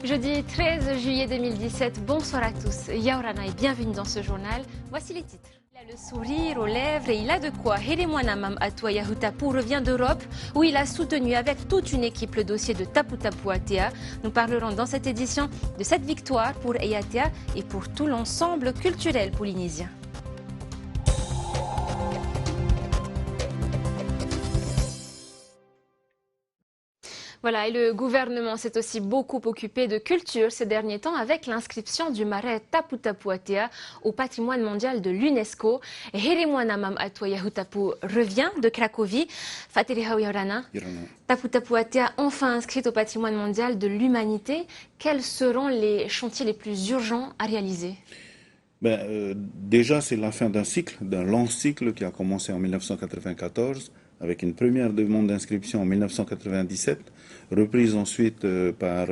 Jeudi 13 juillet 2017, bonsoir à tous. Yaorana et bienvenue dans ce journal. Voici les titres. Il a le sourire aux lèvres et il a de quoi. Helemwanamam Atoya Hutapu revient d'Europe où il a soutenu avec toute une équipe le dossier de Tapu Tapu Atea. Nous parlerons dans cette édition de cette victoire pour Eyatea et pour tout l'ensemble culturel polynésien. Voilà, et le gouvernement s'est aussi beaucoup occupé de culture ces derniers temps avec l'inscription du marais Tapu Tapu Atea au patrimoine mondial de l'UNESCO. Helemwanamam Atoya Hutapu revient de Cracovie. Fatiri Hawiorana, Tapu Tapu Atea enfin inscrite au patrimoine mondial de l'humanité. Quels seront les chantiers les plus urgents à réaliser? Déjà, c'est la fin d'un cycle, d'un long cycle qui a commencé en 1994 avec une première demande d'inscription en 1997, reprise ensuite par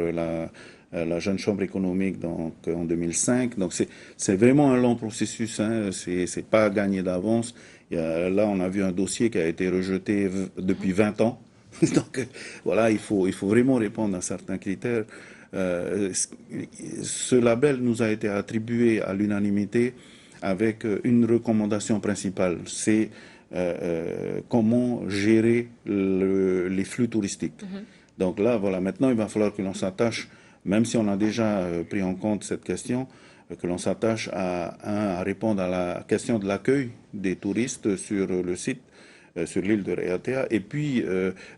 la Jeune Chambre économique donc, en 2005. Donc c'est vraiment un long processus, hein. C'est pas gagné d'avance. Là, on a vu un dossier qui a été rejeté depuis 20 ans. Donc voilà, il faut vraiment répondre à certains critères. Ce label nous a été attribué à l'unanimité avec une recommandation principale, c'est comment gérer les flux touristiques. Donc là, voilà, maintenant il va falloir que l'on s'attache, même si on a déjà pris en compte cette question, que l'on s'attache à répondre à la question de l'accueil des touristes sur le site, sur l'île de Eyatea, et puis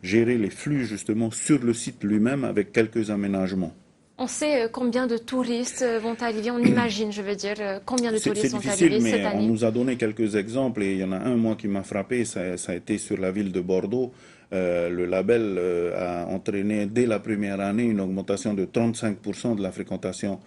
gérer les flux justement sur le site lui-même avec quelques aménagements. On sait combien de touristes vont arriver, on imagine, je veux dire, combien de touristes vont arriver cette année. On nous a donné quelques exemples et il y en a un, moi, qui m'a frappé, ça a été sur la ville de Bordeaux. Le label a entraîné dès la première année une augmentation de 35% de la fréquentation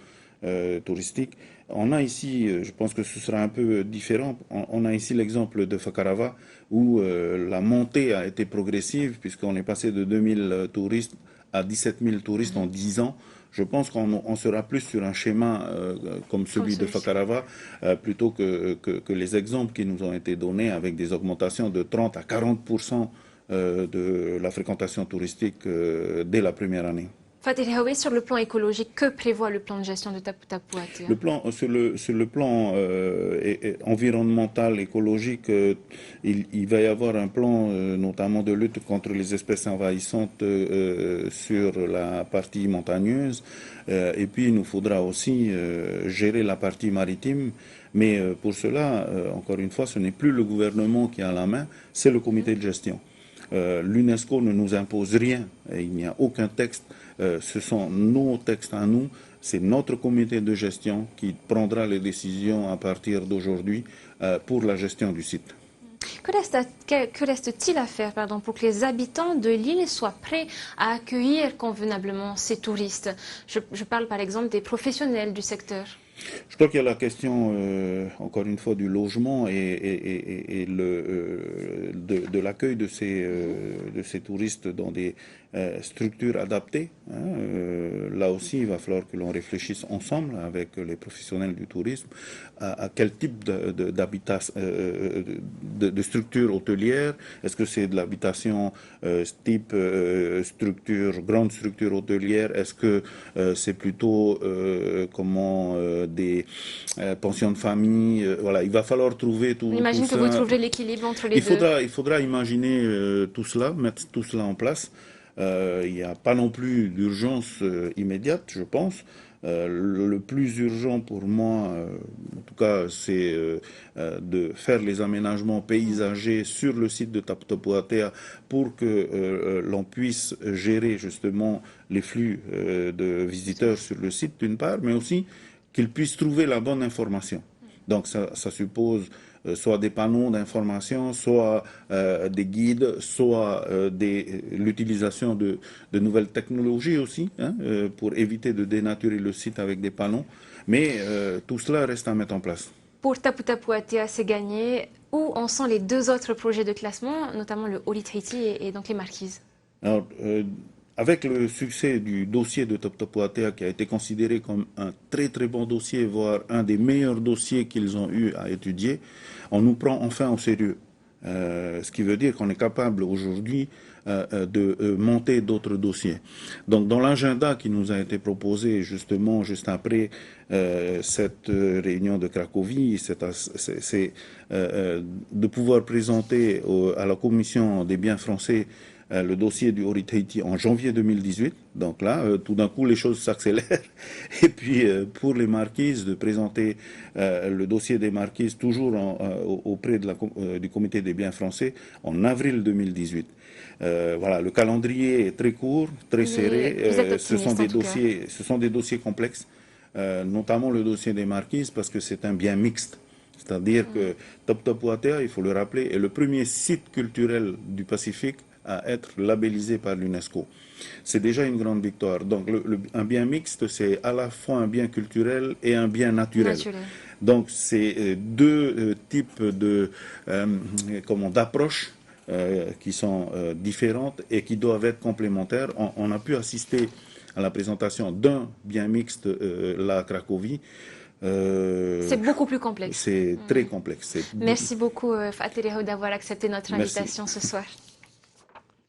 touristique. On a ici, je pense que ce sera un peu différent, on a ici l'exemple de Fakarava où la montée a été progressive puisqu'on est passé de 2000 touristes à 17 000 touristes en 10 ans. Je pense qu'on sera plus sur un schéma comme celui de Fakarava plutôt que les exemples qui nous ont été donnés avec des augmentations de 30 à 40% de la fréquentation touristique dès la première année. Fatiri Hawe, sur le plan écologique, que prévoit le plan de gestion de Tapu Tapu Atea? Sur le plan environnemental, écologique, il va y avoir un plan notamment de lutte contre les espèces envahissantes sur la partie montagneuse. Et puis il nous faudra aussi gérer la partie maritime. Mais pour cela, encore une fois, ce n'est plus le gouvernement qui a la main, c'est le comité de gestion. L'UNESCO ne nous impose rien, et il n'y a aucun texte, ce sont nos textes à nous, c'est notre comité de gestion qui prendra les décisions à partir d'aujourd'hui pour la gestion du site. Que reste-t-il à faire pour que les habitants de l'île soient prêts à accueillir convenablement ces touristes? Je parle par exemple des professionnels du secteur. Je crois qu'il y a la question, encore une fois, du logement et de l'accueil de ces touristes dans des structures adaptées. Là aussi, il va falloir que l'on réfléchisse ensemble avec les professionnels du tourisme à quel type d'habitat, de structure hôtelière. Est-ce que c'est de l'habitation type grande structure hôtelière? Est-ce que c'est plutôt des pensions de famille? Voilà, il va falloir trouver tout ça. J'imagine que vous trouverez l'équilibre entre les deux. Il faudra imaginer tout cela, mettre tout cela en place. Il n'y a pas non plus d'urgence immédiate, je pense. Le plus urgent pour moi, en tout cas, c'est de faire les aménagements paysagers sur le site de Tapu Tapu Atea pour que l'on puisse gérer justement les flux de visiteurs sur le site d'une part, mais aussi qu'ils puissent trouver la bonne information. Donc ça suppose soit des panneaux d'information, soit des guides, soit l'utilisation de nouvelles technologies aussi, pour éviter de dénaturer le site avec des panneaux. Mais tout cela reste à mettre en place. Pour Tapu Tapu Atea, c'est gagné. Où en sont les deux autres projets de classement, notamment le Holy Tahiti et donc les Marquises? Alors, avec le succès du dossier de Tapu Tapu Atea qui a été considéré comme un très très bon dossier, voire un des meilleurs dossiers qu'ils ont eu à étudier, on nous prend enfin au sérieux. Ce qui veut dire qu'on est capable aujourd'hui de monter d'autres dossiers. Donc dans l'agenda qui nous a été proposé justement juste après cette réunion de Cracovie, c'est de pouvoir présenter à la Commission des biens français le dossier du Orit Haiti en janvier 2018. Donc là, tout d'un coup, les choses s'accélèrent. Et puis, pour les marquises, de présenter le dossier des marquises toujours auprès de du comité des biens français en avril 2018. Voilà, le calendrier est très court, très serré. Vous êtes optimiste, Ce sont des dossiers complexes, notamment le dossier des marquises, parce que c'est un bien mixte. C'est-à-dire que Top Top Water, il faut le rappeler, est le premier site culturel du Pacifique à être labellisé par l'UNESCO. C'est déjà une grande victoire. Donc un bien mixte, c'est à la fois un bien culturel et un bien naturel. Donc c'est deux types d'approches qui sont différentes et qui doivent être complémentaires. On a pu assister à la présentation d'un bien mixte là à Cracovie. C'est beaucoup plus complexe. C'est très complexe. Merci beaucoup Faterero d'avoir accepté notre invitation ce soir.